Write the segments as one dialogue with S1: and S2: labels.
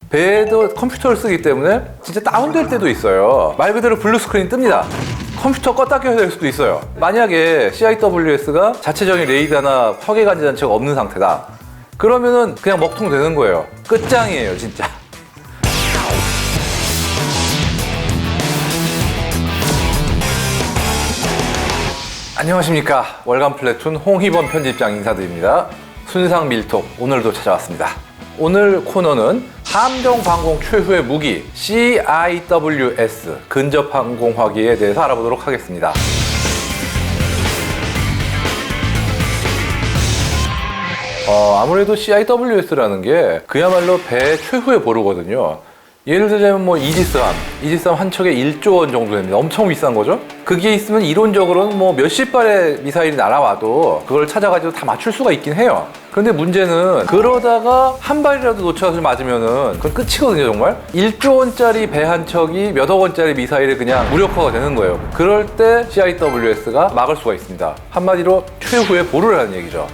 S1: 배도 컴퓨터를 쓰기 때문에 진짜 다운될 때도 있어요. 말 그대로 블루 스크린 뜹니다. 컴퓨터 껐다 켜야 될 수도 있어요. 만약에 CIWS가 자체적인 레이더나 파괴 감지 장치가 없는 상태다. 그러면은 그냥 먹통 되는 거예요. 끝장이에요, 진짜. 안녕하십니까. 월간 플래툰 홍희범 편집장 인사드립니다. 순상 밀톡 오늘도 찾아왔습니다. 오늘 코너는 함정방공 최후의 무기 CIWS 근접항공화기에 대해서 알아보도록 하겠습니다. 아무래도 CIWS라는 게 그야말로 배 최후의 보루거든요. 예를 들자면 이지스함 한 척에 1조 원 정도 됩니다. 엄청 비싼 거죠. 그게 있으면 이론적으로는 몇십 발의 미사일이 날아와도 그걸 찾아가지고 다 맞출 수가 있긴 해요. 그런데 문제는 그러다가 한 발이라도 놓쳐서 맞으면은 그건 끝이거든요, 정말. 1조 원짜리 배 한 척이 몇억 원짜리 미사일에 그냥 무력화가 되는 거예요. 그럴 때 CIWS가 막을 수가 있습니다. 한마디로 최후의 보루라는 얘기죠.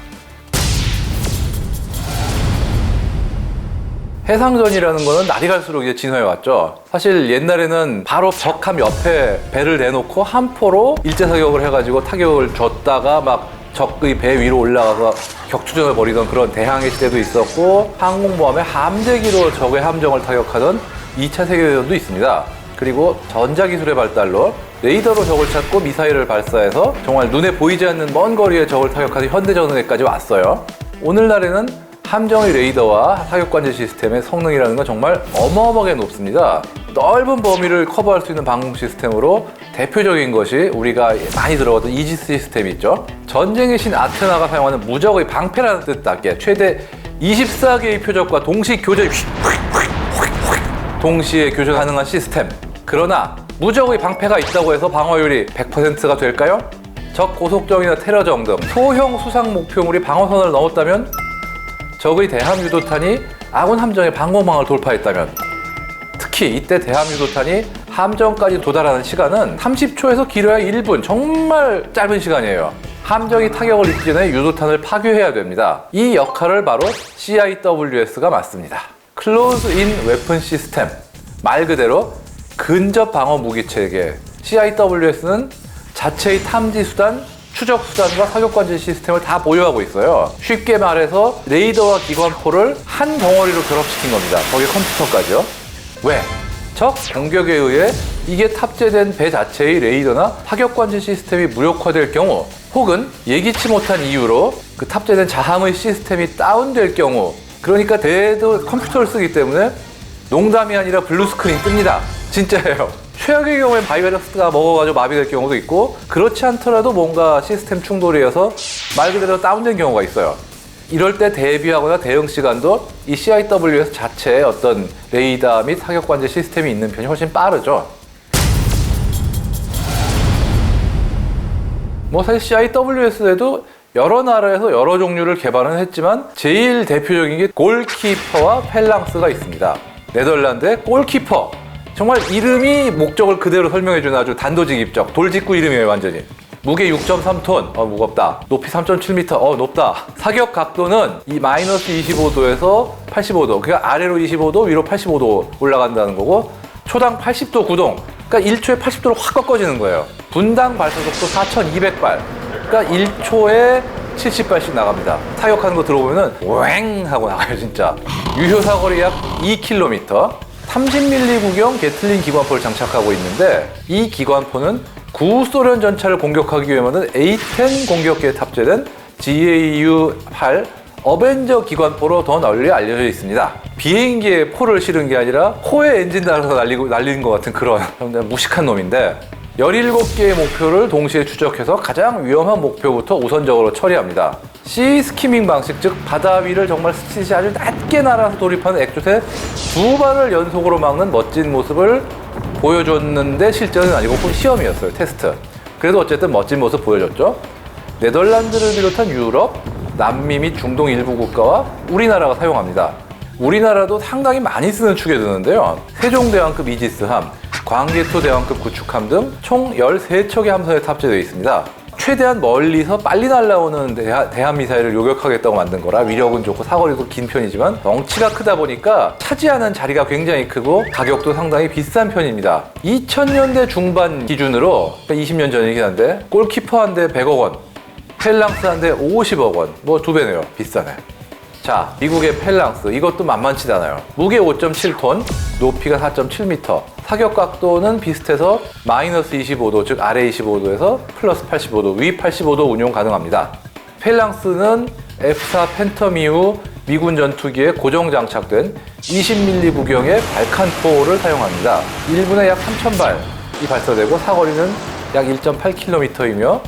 S1: 해상전이라는 거는 날이 갈수록 이제 진화해 왔죠. 사실 옛날에는 바로 적함 옆에 배를 내놓고 함포로 일제사격을 해가지고 타격을 줬다가 막 적의 배 위로 올라가서 격추전을 벌이던 그런 대항해 시대도 있었고, 항공모함의 함재기로 적의 함정을 타격하던 2차 세계대전도 있습니다. 그리기고 전자기술의 발달로 레이더로 적을 찾고 미사일을 발사해서 정말 눈에 보이지 않는 먼 거리의 적을 타격하는 현대전에까지 왔어요. 오늘날에는 함정의 레이더와 사격관제 시스템의 성능이라는 건 정말 어마어마하게 높습니다. 넓은 범위를 커버할 수 있는 방공 시스템으로 대표적인 것이 우리가 많이 들어봤던 이지스 시스템이 있죠. 전쟁의 신 아테나가 사용하는 무적의 방패라는 뜻답게 최대 24개의 표적과 동시 교전, 동시에 교전 가능한 시스템. 그러나 무적의 방패가 있다고 해서 방어율이 100%가 될까요? 적 고속정이나 테러정 등 소형 수상 목표물이 방어선을 넘었다면, 적의 대함 유도탄이 아군 함정의 방공망을 돌파했다면, 특히 이때 대함 유도탄이 함정까지 도달하는 시간은 30초에서 길어야 1분, 정말 짧은 시간이에요. 함정이 타격을 입기 전에 유도탄을 파괴해야 됩니다. 이 역할을 바로 CIWS가 맡습니다. Close In Weapon System, 말 그대로 근접 방어 무기 체계. CIWS는 자체의 탐지 수단, 추적 수단과 사격관제 시스템을 다 보유하고 있어요. 쉽게 말해서 레이더와 기관포를 한 덩어리로 결합시킨 겁니다. 거기에 컴퓨터까지요. 왜? 적 공격에 의해 이게 탑재된 배 자체의 레이더나 사격관제 시스템이 무력화될 경우, 혹은 예기치 못한 이유로 그 탑재된 자함의 시스템이 다운될 경우, 그러니까 배도 컴퓨터를 쓰기 때문에 농담이 아니라 블루 스크린 뜹니다. 진짜예요. 최악의 경우엔 바이러스가 먹어가지고 마비될 경우도 있고, 그렇지 않더라도 뭔가 시스템 충돌이어서 말 그대로 다운된 경우가 있어요. 이럴 때 대비하거나 대응 시간도 이 CIWS 자체의 어떤 레이더 및 사격관제 시스템이 있는 편이 훨씬 빠르죠. 사실 CIWS에도 여러 나라에서 여러 종류를 개발은 했지만 제일 대표적인 게 골키퍼와 펠랑스가 있습니다. 네덜란드의 골키퍼. 정말 이름이 목적을 그대로 설명해주는 아주 단도직 입적, 돌직구 이름이에요, 완전히. 무게 6.3톤, 무겁다. 높이 3.7m, 높다. 사격 각도는 이 마이너스 25도에서 85도, 그러니까 아래로 25도, 위로 85도 올라간다는 거고, 초당 80도 구동, 그러니까 1초에 80도로 확 꺾어지는 거예요. 분당 발사속도 4,200발, 그러니까 1초에 70발씩 나갑니다. 타격하는 거 들어보면은 왱 하고 나가요, 진짜. 유효 사거리 약 2km. 30mm 구경 게틀린 기관포를 장착하고 있는데, 이 기관포는 구소련 전차를 공격하기 위해 만든 A-10 공격기에 탑재된 GAU-8 어벤저 기관포로 더 널리 알려져 있습니다. 비행기에 포를 실은 게 아니라 코에 엔진 달아서 날리는 것 같은 그런 무식한 놈인데, 17개의 목표를 동시에 추적해서 가장 위험한 목표부터 우선적으로 처리합니다. 시 스키밍 방식, 즉 바다 위를 정말 스치듯이 아주 낮게 날아서 돌입하는 액조세 2발을 연속으로 막는 멋진 모습을 보여줬는데, 실전은 아니고 시험이었어요. 테스트. 그래도 어쨌든 멋진 모습 보여줬죠. 네덜란드를 비롯한 유럽, 남미 및 중동 일부 국가와 우리나라가 사용합니다. 우리나라도 상당히 많이 쓰는 축에 드는데요. 세종대왕급 이지스함, 광개토 대왕급 구축함 등 총 13척의 함선에 탑재되어 있습니다. 최대한 멀리서 빨리 날아오는 대한 미사일을 요격하겠다고 만든 거라 위력은 좋고 사거리도 긴 편이지만 덩치가 크다 보니까 차지하는 자리가 굉장히 크고 가격도 상당히 비싼 편입니다. 2000년대 중반 기준으로 20년 전이긴 한데 골키퍼 한 대 100억 원, 펠랑스 한 대 50억 원, 뭐 2배네요. 비싸네. 자, 미국의 펠랑스, 이것도 만만치 않아요. 무게 5.7톤, 높이가 4.7m, 사격 각도는 비슷해서 마이너스 25도, 즉 아래 25도에서 플러스 85도, 위 85도 운용 가능합니다. 펠랑스는 F4 팬텀 이후 미군 전투기에 고정 장착된 20mm 구경의 발칸포를 사용합니다. 1분에 약 3,000발이 발사되고 사거리는 약 1.8km이며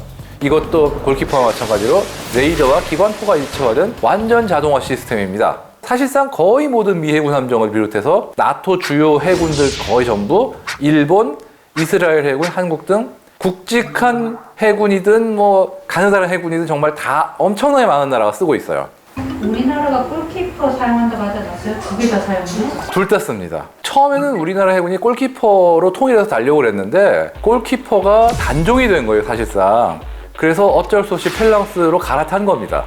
S1: 이것도 골키퍼와 마찬가지로 레이더와 기관포가 일체화된 완전 자동화 시스템입니다. 사실상 거의 모든 미 해군 함정을 비롯해서 나토 주요 해군들 거의 전부 일본, 이스라엘 해군, 한국 등 굵직한 해군이든 뭐 가느다란 해군이든 정말 다 엄청나게 많은 나라가 쓰고 있어요.
S2: 우리나라가 골키퍼 사용한다고 하지 않았어요? 두 개 다 사용해요?
S1: 둘 다 씁니다. 처음에는 우리나라 해군이 골키퍼로 통일해서 달려고 했는데 골키퍼가 단종이 된 거예요, 사실상. 그래서 어쩔 수 없이 펠랑스로 갈아탄 겁니다.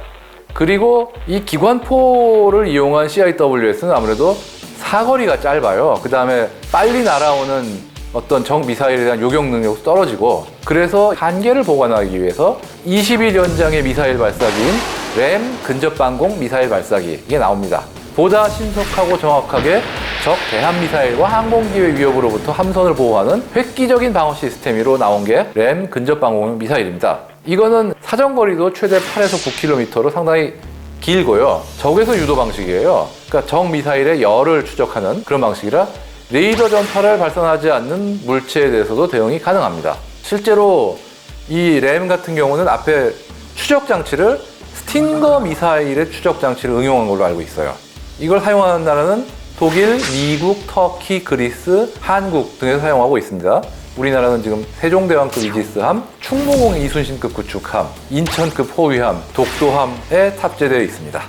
S1: 그리고 이 기관포를 이용한 CIWS는 아무래도 사거리가 짧아요. 그 다음에 빨리 날아오는 어떤 적 미사일에 대한 요격 능력도 떨어지고, 그래서 한계를 보완하기 위해서 21연장의 미사일 발사기인 램 근접방공 미사일 발사기, 이게 나옵니다. 보다 신속하고 정확하게 적 대한미사일과 항공기의 위협으로부터 함선을 보호하는 획기적인 방어 시스템으로 나온 게 램 근접방공 미사일입니다. 이거는 사정거리도 최대 8에서 9km로 상당히 길고요. 적에서 유도 방식이에요. 그러니까 적 미사일의 열을 추적하는 그런 방식이라 레이더 전파를 발산하지 않는 물체에 대해서도 대응이 가능합니다. 실제로 이 램 같은 경우는 앞에 추적 장치를 스팅거 미사일의 추적 장치를 응용한 걸로 알고 있어요. 이걸 사용하는 나라는 독일, 미국, 터키, 그리스, 한국 등에서 사용하고 있습니다. 우리나라는 지금 세종대왕급 이지스함, 충무공 이순신급 구축함, 인천급 호위함, 독도함에 탑재되어 있습니다.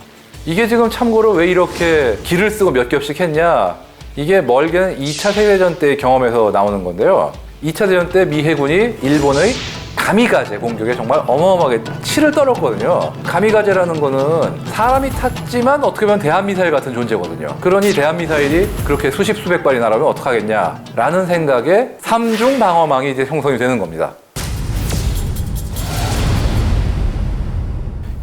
S1: 이게 지금 참고로 왜 이렇게 길을 쓰고 몇 겹씩 했냐? 이게 멀게는 2차 세계대전 때의 경험에서 나오는 건데요. 2차 대전 때 미 해군이 일본의 가미가제 공격에 정말 어마어마하게 치를 떨었거든요. 가미가제라는 거는 사람이 탔지만 어떻게 보면 대한미사일 같은 존재거든요. 그러니 대한미사일이 그렇게 수십 수백 발이 날아오면 어떡하겠냐라는 생각에 삼중 방어망이 이제 형성이 되는 겁니다.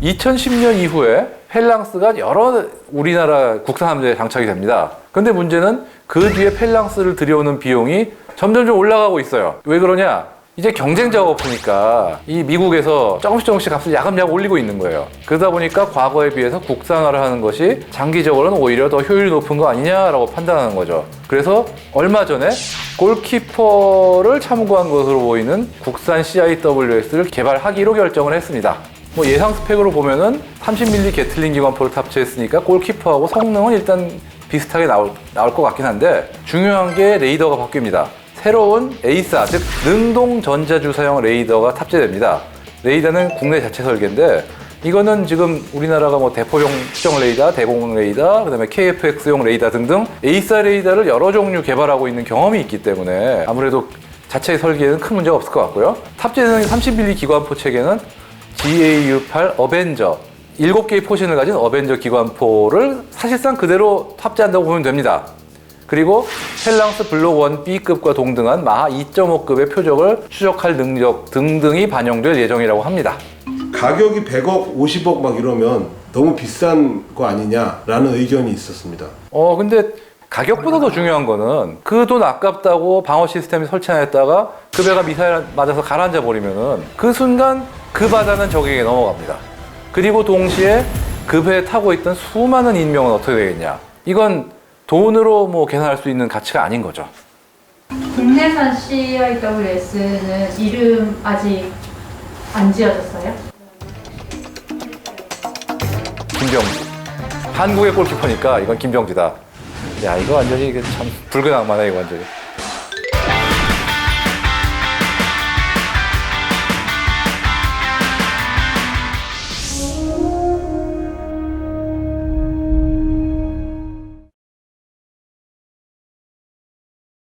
S1: 2010년 이후에 펠랑스가 여러 우리나라 국산 함대에 장착이 됩니다. 근데 문제는 그 뒤에 펠랑스를 들여오는 비용이 점점 올라가고 있어요. 왜 그러냐? 이제 경쟁자가 없으니까 이 미국에서 조금씩 값을 야금야금 올리고 있는 거예요. 그러다 보니까 과거에 비해서 국산화를 하는 것이 장기적으로는 오히려 더 효율이 높은 거 아니냐라고 판단하는 거죠. 그래서 얼마 전에 골키퍼를 참고한 것으로 보이는 국산 CIWS를 개발하기로 결정을 했습니다. 뭐 예상 스펙으로 보면은 30mm 게틀링 기관포를 탑재했으니까 골키퍼하고 성능은 일단 비슷하게 나올 것 같긴 한데, 중요한 게 레이더가 바뀝니다. 새로운 에이사, 즉 능동 전자주사용 레이더가 탑재됩니다. 레이더는 국내 자체 설계인데 이거는 지금 우리나라가 뭐 대포용 추정 레이더, 대공 레이더, 그다음에 KFX용 레이더 등등 에이사 레이더를 여러 종류 개발하고 있는 경험이 있기 때문에 아무래도 자체 설계에는 큰 문제가 없을 것 같고요. 탑재되는 30mm 기관포 체계는 GAU-8 어벤저, 7개의 포신을 가진 어벤저 기관포를 사실상 그대로 탑재한다고 보면 됩니다. 그리고 펠랑스 블록 1B급과 동등한 마하 2.5급의 표적을 추적할 능력 등등이 반영될 예정이라고 합니다.
S3: 가격이 100억, 50억 막 이러면 너무 비싼 거 아니냐라는 의견이 있었습니다.
S1: 근데 가격보다 더 중요한 거는 그 돈 아깝다고 방어 시스템 설치 안 했다가 그 배가 미사일 맞아서 가라앉아 버리면은 그 순간 그 바다는 적에게 넘어갑니다. 그리고 동시에 그 배에 타고 있던 수많은 인명은 어떻게 되겠냐? 이건 돈으로 뭐 계산할 수 있는 가치가 아닌 거죠.
S2: 국내산 CIWS는 이름 아직 안 지어졌어요?
S1: 김병지. 한국의 골키퍼니까 이건 김병지다. 야, 이거 완전히 참 붉은 악마네, 이거 완전히.